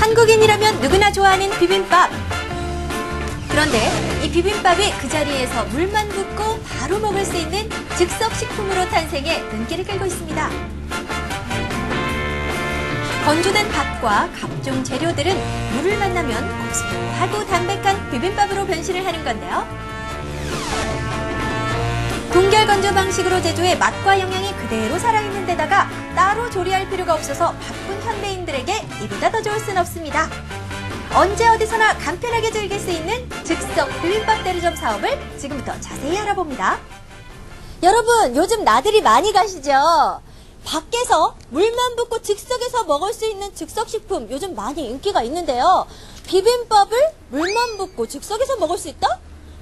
한국인이라면 누구나 좋아하는 비빔밥. 그런데 이 비빔밥이 그 자리에서 물만 붓고 바로 먹을 수 있는 즉석식품으로 탄생해 눈길을 끌고 있습니다. 건조된 밥과 각종 재료들은 물을 만나면 고소하고 담백한 비빔밥으로 변신을 하는 건데요. 동결 건조 방식으로 제조해 맛과 영양이 그대로 살아있는 데다가 따로 조리할 필요가 없어서 바쁜 현대인들에게 이보다 더 좋을 순 없습니다. 언제 어디서나 간편하게 즐길 수 있는 즉석 비빔밥 대리점 사업을 지금부터 자세히 알아봅니다. 여러분, 요즘 나들이 많이 가시죠? 밖에서 물만 붓고 즉석에서 먹을 수 있는 즉석식품 요즘 많이 인기가 있는데요. 비빔밥을 물만 붓고 즉석에서 먹을 수 있다?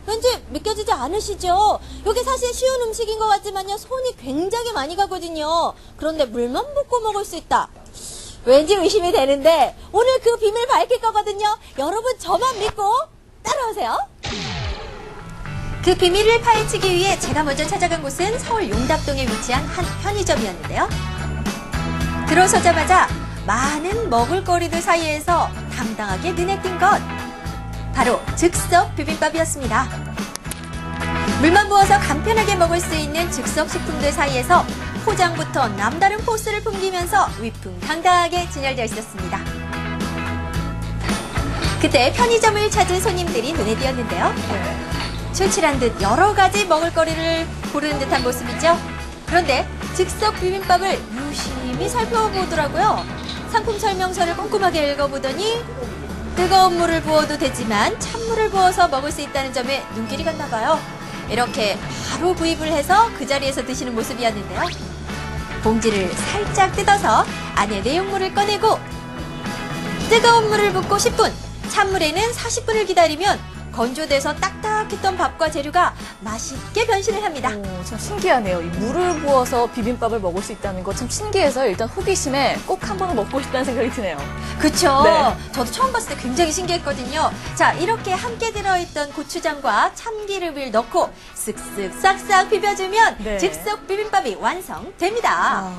왠지 믿겨지지 않으시죠? 이게 사실 쉬운 음식인 것 같지만요, 손이 굉장히 많이 가거든요. 그런데 물만 붓고 먹을 수 있다. 왠지 의심이 되는데 오늘 그 비밀 밝힐 거거든요. 여러분, 저만 믿고 따라오세요. 그 비밀을 파헤치기 위해 제가 먼저 찾아간 곳은 서울 용답동에 위치한 한 편의점이었는데요. 들어서자마자 많은 먹을거리들 사이에서 당당하게 눈에 띈 것, 바로 즉석 비빔밥이었습니다. 물만 부어서 간편하게 먹을 수 있는 즉석 식품들 사이에서 포장부터 남다른 포스를 풍기면서 위풍당당하게 진열되어 있었습니다. 그때 편의점을 찾은 손님들이 눈에 띄었는데요. 출출한 듯 여러 가지 먹을거리를 고르는 듯한 모습이죠. 그런데 즉석 비빔밥을 유심히 살펴보더라고요. 상품 설명서를 꼼꼼하게 읽어보더니 뜨거운 물을 부어도 되지만 찬물을 부어서 먹을 수 있다는 점에 눈길이 갔나 봐요. 이렇게 바로 구입을 해서 그 자리에서 드시는 모습이었는데요. 봉지를 살짝 뜯어서 안에 내용물을 꺼내고 뜨거운 물을 붓고 10분, 찬물에는 40분을 기다리면 건조돼서 딱딱했던 밥과 재료가 맛있게 변신을 합니다. 오, 참 신기하네요. 이 물을 부어서 비빔밥을 먹을 수 있다는 거 참 신기해서 일단 호기심에 꼭 한 번은 먹고 싶다는 생각이 드네요. 그쵸? 네. 저도 처음 봤을 때 굉장히 신기했거든요. 자, 이렇게 함께 들어있던 고추장과 참기름을 넣고 쓱쓱 싹싹 비벼주면 네. 즉석 비빔밥이 완성됩니다.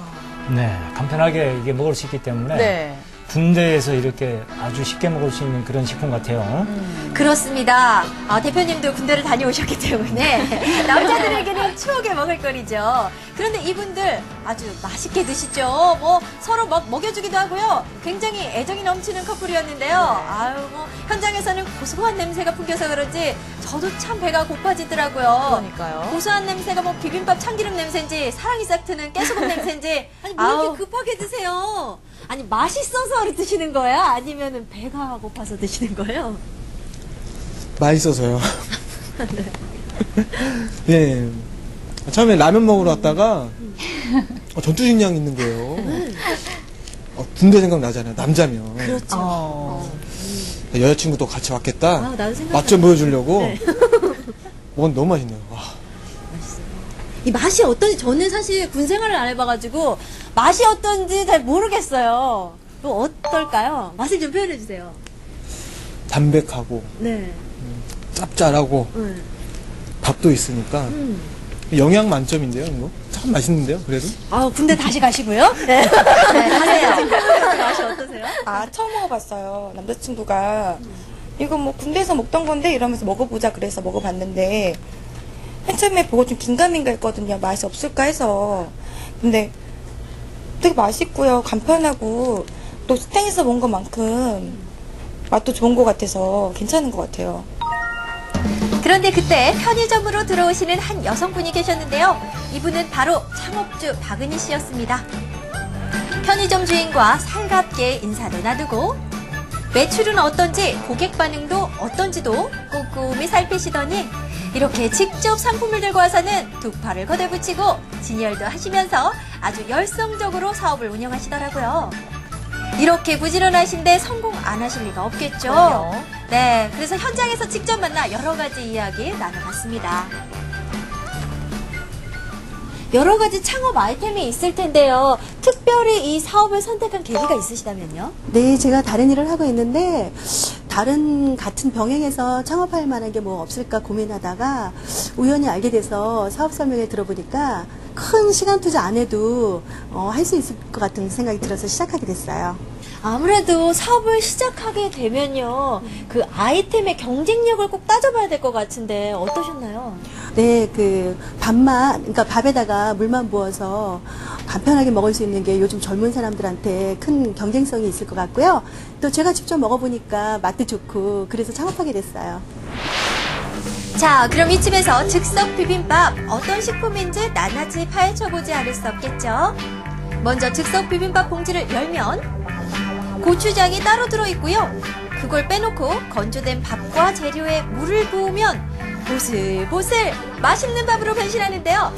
네, 간편하게 이게 먹을 수 있기 때문에 네. 군대에서 이렇게 아주 쉽게 먹을 수 있는 그런 식품 같아요. 그렇습니다. 대표님도 군대를 다녀오셨기 때문에 남자들에게는 추억의 먹을거리죠. 그런데 이분들 아주 맛있게 드시죠. 뭐 서로 먹여주기도 하고요. 굉장히 애정이 넘치는 커플이었는데요. 아유, 뭐 현장에서는 고소한 냄새가 풍겨서 그런지 저도 참 배가 고파지더라고요. 그러니까요. 고소한 냄새가 뭐 비빔밥 참기름 냄새인지 사랑이 싹 트는 깨소금 냄새인지 아니 뭐 이렇게 급하게 드세요. 아니 맛있어서 드시는 거예요? 아니면 배가 고파서 드시는 거예요? 맛있어서요. 네. 처음에 라면 먹으러 왔다가 전투식량 있는 거예요. 군대 생각 나잖아요. 남자면. 그렇죠. 여자친구도 같이 왔겠다. 나도 생각. 맛 좀 보여주려고. 네. 먹었는데 너무 맛있네요. 와. 이 맛이 어떤지 저는 사실 군 생활을 안 해봐가지고 맛이 어떤지 잘 모르겠어요. 또 어떨까요? 맛을 좀 표현해 주세요. 담백하고 네. 짭짤하고 밥도 있으니까 영양 만점인데요. 이거 참 맛있는데요. 그래도. 군대 다시 가시고요. 네. 가세요. 맛이 어떠세요? 처음 먹어봤어요. 남자친구가 이거 뭐 군대에서 먹던 건데 이러면서 먹어보자 그래서 먹어봤는데 맨 처음에 보고 좀 긴가민가 했거든요. 맛이 없을까 해서. 근데 되게 맛있고요. 간편하고 또 식당에서 먹은 것만큼 맛도 좋은 것 같아서 괜찮은 것 같아요. 그런데 그때 편의점으로 들어오시는 한 여성분이 계셨는데요. 이분은 바로 창업주 박은희 씨였습니다. 편의점 주인과 살갑게 인사도 나누고 매출은 어떤지 고객 반응도 어떤지도 꼼꼼히 살피시더니 이렇게 직접 상품을 들고 와서는 두 팔을 걷어붙이고 진열도 하시면서 아주 열성적으로 사업을 운영하시더라고요. 이렇게 부지런하신데 성공 안 하실 리가 없겠죠. 그럼요. 네, 그래서 현장에서 직접 만나 여러 가지 이야기 나눠봤습니다. 여러 가지 창업 아이템이 있을 텐데요. 특별히 이 사업을 선택한 계기가 있으시다면요? 네, 제가 다른 일을 하고 있는데 다른 같은 병행해서 창업할 만한 게 뭐 없을까 고민하다가 우연히 알게 돼서 사업 설명회 들어보니까 큰 시간 투자 안 해도 할 수 있을 것 같은 생각이 들어서 시작하게 됐어요. 아무래도 사업을 시작하게 되면요, 그 아이템의 경쟁력을 꼭 따져봐야 될 것 같은데 어떠셨나요? 네, 그 밥만, 그러니까 밥에다가 물만 부어서 간편하게 먹을 수 있는 게 요즘 젊은 사람들한테 큰 경쟁성이 있을 것 같고요. 또 제가 직접 먹어보니까 맛도 좋고 그래서 창업하게 됐어요. 자, 그럼 이쯤에서 즉석 비빔밥 어떤 식품인지 낱낱이 파헤쳐보지 않을 수 없겠죠? 먼저 즉석 비빔밥 봉지를 열면 고추장이 따로 들어있고요. 그걸 빼놓고 건조된 밥과 재료에 물을 부으면 보슬보슬 맛있는 밥으로 변신하는데요.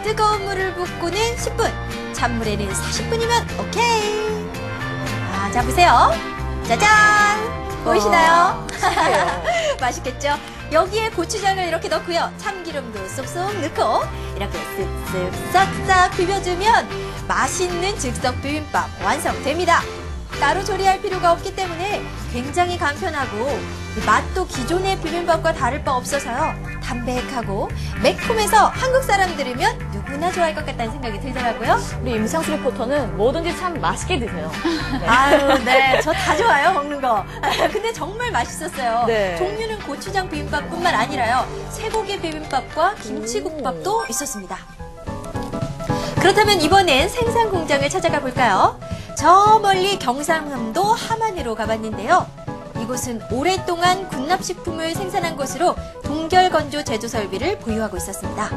뜨거운 물을 붓고는 10분, 찬물에는 40분이면 오케이. 아, 자 보세요. 짜잔! 보이시나요? 맛있겠죠? 여기에 고추장을 이렇게 넣고요. 참기름도 쏙쏙 넣고 이렇게 쓱쓱 싹싹 비벼주면 맛있는 즉석 비빔밥 완성됩니다. 따로 조리할 필요가 없기 때문에 굉장히 간편하고 맛도 기존의 비빔밥과 다를 바 없어서요. 담백하고 매콤해서 한국 사람들이면 누구나 좋아할 것 같다는 생각이 들더라고요. 우리 임상수 리포터는 뭐든지 참 맛있게 드세요. 네. 아유, 네. 저 다 좋아요, 먹는 거. 근데 정말 맛있었어요. 네. 종류는 고추장 비빔밥뿐만 아니라요. 쇠고기 비빔밥과 김치국밥도 있었습니다. 그렇다면 이번엔 생산 공장을 찾아가 볼까요? 저 멀리 경상남도 함안으로 가봤는데요. 이곳은 오랫동안 군납식품을 생산한 곳으로 동결건조 제조 설비를 보유하고 있었습니다.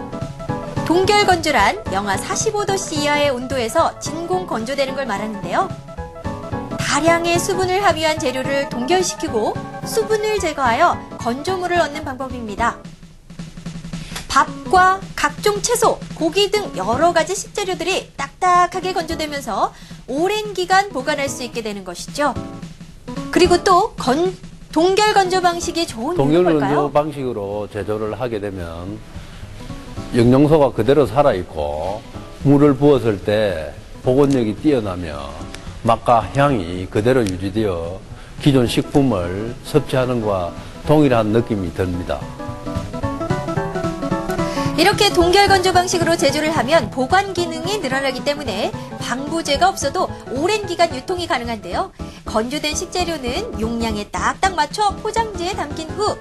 동결건조란 영하 45도씨 이하의 온도에서 진공 건조되는 걸 말하는데요. 다량의 수분을 함유한 재료를 동결시키고 수분을 제거하여 건조물을 얻는 방법입니다. 밥과 각종 채소, 고기 등 여러 가지 식재료들이 딱딱하게 건조되면서 오랜 기간 보관할 수 있게 되는 것이죠. 그리고 또 동결 건조 방식이 좋은 이유는 뭘까요? 동결 건조 방식으로 제조를 하게 되면 영양소가 그대로 살아있고 물을 부었을 때 복원력이 뛰어나며 맛과 향이 그대로 유지되어 기존 식품을 섭취하는 것과 동일한 느낌이 듭니다. 이렇게 동결 건조 방식으로 제조를 하면 보관 기능이 늘어나기 때문에 방부제가 없어도 오랜 기간 유통이 가능한데요. 건조된 식재료는 용량에 딱딱 맞춰 포장지에 담긴 후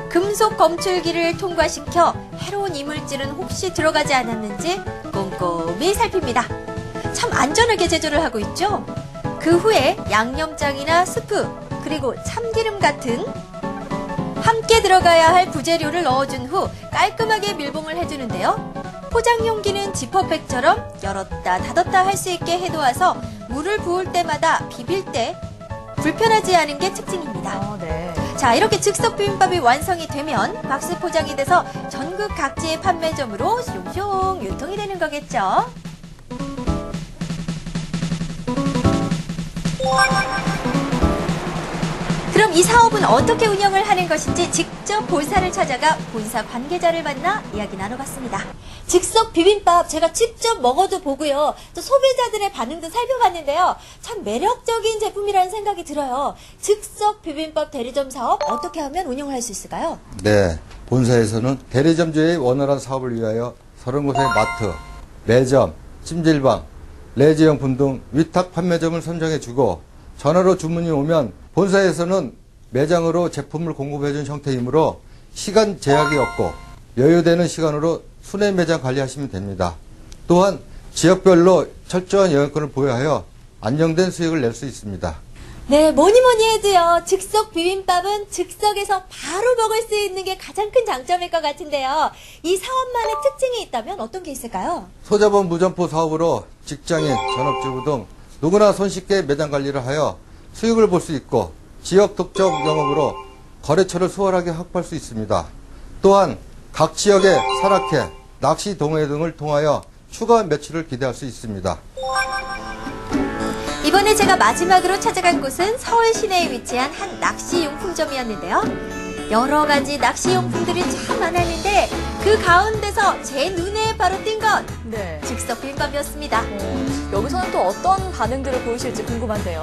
금속 검출기를 통과시켜 해로운 이물질은 혹시 들어가지 않았는지 꼼꼼히 살핍니다. 참 안전하게 제조를 하고 있죠. 그 후에 양념장이나 스프 그리고 참기름 같은 함께 들어가야 할 부재료를 넣어준 후 깔끔하게 밀봉을 해주는데요. 포장 용기는 지퍼백처럼 열었다 닫았다 할 수 있게 해놓아서 물을 부을 때마다 비빌 때 불편하지 않은 게 특징입니다. 네. 자, 이렇게 즉석 비빔밥이 완성이 되면 박스 포장이 돼서 전국 각지의 판매점으로 숑숑 유통이 되는 거겠죠. 그럼 이 사업은 어떻게 운영을 하는 것인지 직접 본사를 찾아가 본사 관계자를 만나 이야기 나눠봤습니다. 즉석 비빔밥 제가 직접 먹어도 보고요. 또 소비자들의 반응도 살펴봤는데요. 참 매력적인 제품이라는 생각이 들어요. 즉석 비빔밥 대리점 사업 어떻게 하면 운영을 할 수 있을까요? 네, 본사에서는 대리점주의 원활한 사업을 위하여 30곳의 마트, 매점, 찜질방, 레지용품 등 위탁 판매점을 선정해주고 전화로 주문이 오면 본사에서는 매장으로 제품을 공급해준 형태이므로 시간 제약이 없고 여유되는 시간으로 순회 매장 관리하시면 됩니다. 또한 지역별로 철저한 영역권을 보유하여 안정된 수익을 낼 수 있습니다. 네, 뭐니 해도요. 즉석 비빔밥은 즉석에서 바로 먹을 수 있는 게 가장 큰 장점일 것 같은데요. 이 사업만의 특징이 있다면 어떤 게 있을까요? 소자본 무점포 사업으로 직장인, 전업주부 등 누구나 손쉽게 매장 관리를 하여 수익을 볼 수 있고 지역 독점 영업으로 거래처를 수월하게 확보할 수 있습니다. 또한 각 지역의 산악회, 낚시 동호회 등을 통하여 추가 매출을 기대할 수 있습니다. 이번에 제가 마지막으로 찾아간 곳은 서울 시내에 위치한 한 낚시용품점이었는데요. 여러 가지 낚시용품들이 참 많았는데 그 가운데서 제 눈에 바로 띈 건 네. 즉석 비빔밥이었습니다. 여기서는 또 어떤 반응들을 보이실지 궁금한데요.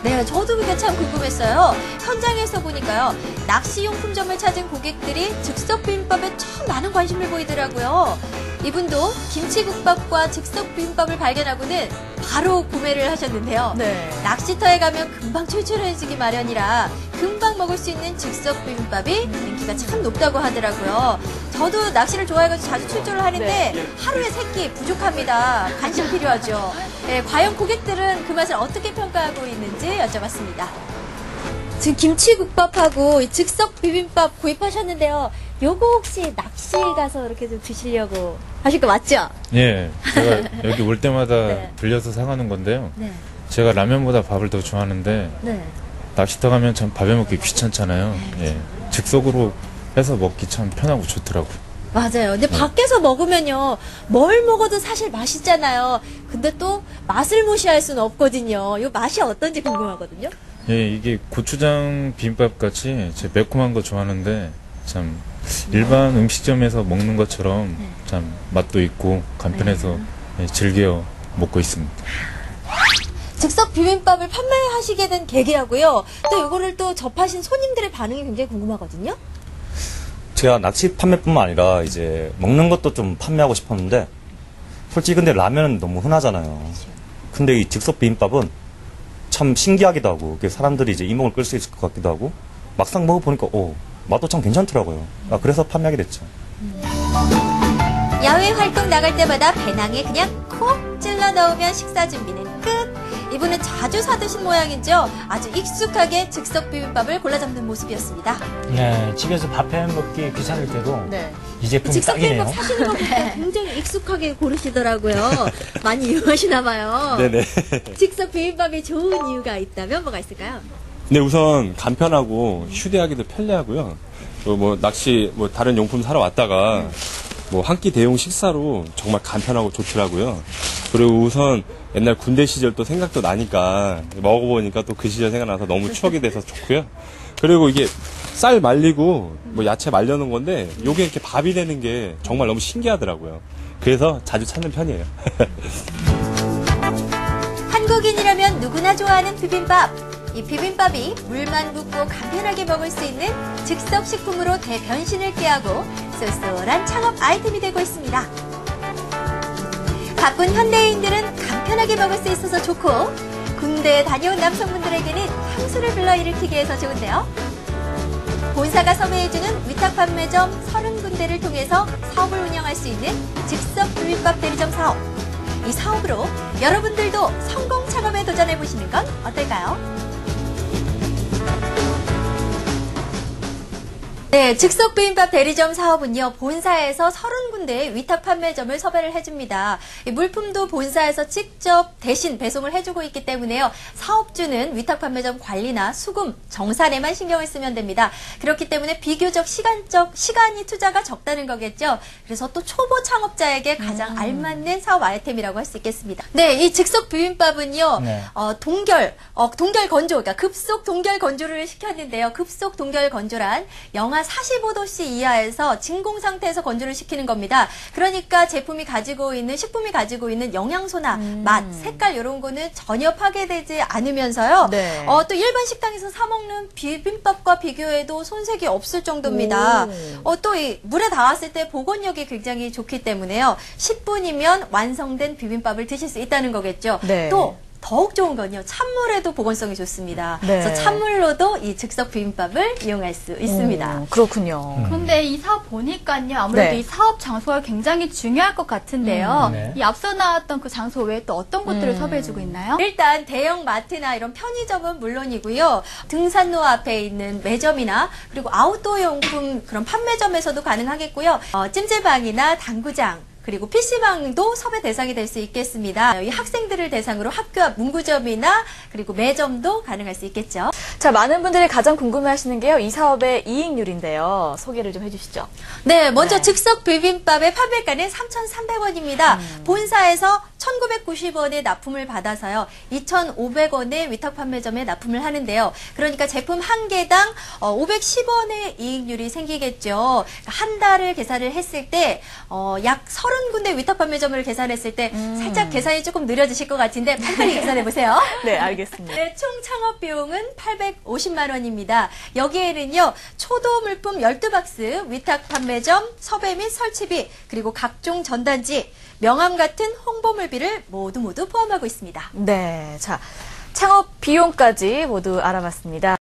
네, 저도 그게 참 궁금했어요. 현장에서 보니까요. 낚시용품점을 찾은 고객들이 즉석 비빔밥에 참 많은 관심을 보이더라고요. 이분도 김치국밥과 즉석 비빔밥을 발견하고는 바로 구매를 하셨는데요. 네. 낚시터에 가면 금방 출출해지기 마련이라 금방 먹을 수 있는 즉석 비빔밥이 인기가 참 높다고 하더라고요. 저도 낚시를 좋아해가지고 자주 출조를 하는데 하루에 3끼 부족합니다. 관심 필요하죠. 네, 과연 고객들은 그 맛을 어떻게 평가하고 있는지 여쭤봤습니다. 지금 김치국밥하고 이 즉석 비빔밥 구입하셨는데요. 요거 혹시 낚시 가서 이렇게 좀 드시려고 하실 거 맞죠? 예, 제가 여기 올 때마다 네. 들려서 사가는 건데요. 네. 제가 라면보다 밥을 더 좋아하는데 네. 낚시터 가면 참 밥에 먹기 귀찮잖아요. 예, 즉석으로 해서 먹기 참 편하고 좋더라고요. 맞아요. 근데 밖에서 먹으면요, 뭘 먹어도 사실 맛있잖아요. 근데 또 맛을 무시할 수는 없거든요. 요 맛이 어떤지 궁금하거든요. 예, 이게 고추장 비빔밥 같이 제 매콤한 거 좋아하는데 참 일반 음식점에서 먹는 것처럼 참 맛도 있고 간편해서 예, 즐겨 먹고 있습니다. 즉석 비빔밥을 판매하시게 된 계기라고요. 또 요거를 또 접하신 손님들의 반응이 굉장히 궁금하거든요. 제가 낚시 판매뿐만 아니라 이제 먹는 것도 좀 판매하고 싶었는데 솔직히 근데 라면은 너무 흔하잖아요. 근데 이 즉석 비빔밥은 참 신기하기도 하고 사람들이 이제 이목을 끌 수 있을 것 같기도 하고 막상 먹어보니까 맛도 참 괜찮더라고요. 그래서 판매하게 됐죠. 야외 활동 나갈 때마다 배낭에 그냥 콕 찔러 넣으면 식사 준비는 끝. 이분은 자주 사드신 모양이죠. 아주 익숙하게 즉석 비빔밥을 골라 잡는 모습이었습니다. 네, 집에서 밥 해 먹기 귀찮을 때도 네. 이 제품이 즉석 딱이네요. 비빔밥 사시는 거 보니까 굉장히 익숙하게 고르시더라고요. 많이 이용하시나 봐요. 네네. 즉석 비빔밥이 좋은 이유가 있다면 뭐가 있을까요? 네, 우선 간편하고 휴대하기도 편리하고요. 또 낚시 다른 용품 사러 왔다가 한 끼 대용 식사로 정말 간편하고 좋더라고요. 그리고 우선 옛날 군대 시절 또 생각도 나니까 먹어보니까 또 그 시절 생각나서 너무 추억이 돼서 좋고요. 그리고 이게 쌀 말리고 야채 말려놓은 건데 요게 이렇게 밥이 되는 게 정말 너무 신기하더라고요. 그래서 자주 찾는 편이에요. 한국인이라면 누구나 좋아하는 비빔밥. 이 비빔밥이 물만 붓고 간편하게 먹을 수 있는 즉석 식품으로 대변신을 꾀하고 쏠쏠한 창업 아이템이 되고 있습니다. 바쁜 현대인들은 간편하게 먹을 수 있어서 좋고 군대에 다녀온 남성분들에게는 향수를 불러일으키기 위해서 좋은데요. 본사가 섭외해주는 위탁 판매점 30군데를 통해서 사업을 운영할 수 있는 즉석 비빔밥 대리점 사업. 이 사업으로 여러분들도 성공 창업에 도전해보시는 건 어떨까요? 네, 즉석 비빔밥 대리점 사업은요, 본사에서 30군데의 위탁 판매점을 섭외를 해줍니다. 이 물품도 본사에서 직접 대신 배송을 해주고 있기 때문에요, 사업주는 위탁 판매점 관리나 수금, 정산에만 신경을 쓰면 됩니다. 그렇기 때문에 비교적 시간이 투자가 적다는 거겠죠. 그래서 또 초보 창업자에게 가장 알맞는 사업 아이템이라고 할 수 있겠습니다. 네, 이 즉석 비빔밥은요, 네. 동결 건조, 그러니까 급속 동결 건조를 시켰는데요. 급속 동결 건조란 영하 45도씨 이하에서 진공 상태에서 건조를 시키는 겁니다. 그러니까 식품이 가지고 있는 영양소나 맛, 색깔 이런 거는 전혀 파괴되지 않으면서요. 네. 또 일반 식당에서 사 먹는 비빔밥과 비교해도 손색이 없을 정도입니다. 또 이 물에 닿았을 때 복원력이 굉장히 좋기 때문에요. 10분이면 완성된 비빔밥을 드실 수 있다는 거겠죠. 네. 또 더욱 좋은 건요, 찬물에도 복원성이 좋습니다. 네. 그래서 찬물로도 이 즉석 비빔밥을 이용할 수 있습니다. 그렇군요. 그런데 이 사업 보니까요, 아무래도 네. 이 사업 장소가 굉장히 중요할 것 같은데요. 네. 이 앞서 나왔던 그 장소 외에 또 어떤 곳들을 섭외해주고 있나요? 일단 대형 마트나 이런 편의점은 물론이고요. 등산로 앞에 있는 매점이나 그리고 아웃도어 용품 그런 판매점에서도 가능하겠고요. 찜질방이나 당구장, 그리고 PC방도 섭외 대상이 될 수 있겠습니다. 이 학생들을 대상으로 학교 앞 문구점이나 그리고 매점도 가능할 수 있겠죠. 자, 많은 분들이 가장 궁금해하시는 게요, 이 사업의 이익률인데요. 소개를 좀 해주시죠. 네, 먼저 즉석 비빔밥의 판매가는 3,300원입니다. 본사에서 1,990원의 납품을 받아서요. 2,500원의 위탁 판매점에 납품을 하는데요. 그러니까 제품 한 개당 510원의 이익률이 생기겠죠. 한 달을 계산을 했을 때 약 30군데 위탁 판매점을 계산했을 때 살짝 계산이 조금 느려지실 것 같은데 빨리 계산해 보세요. 네, 알겠습니다. 네, 총 창업 비용은 850만 원입니다. 여기에는요, 초도 물품 12박스, 위탁 판매점, 섭외 및 설치비, 그리고 각종 전단지, 명함 같은 홍보물비를 모두 포함하고 있습니다. 네, 자, 창업 비용까지 모두 알아봤습니다.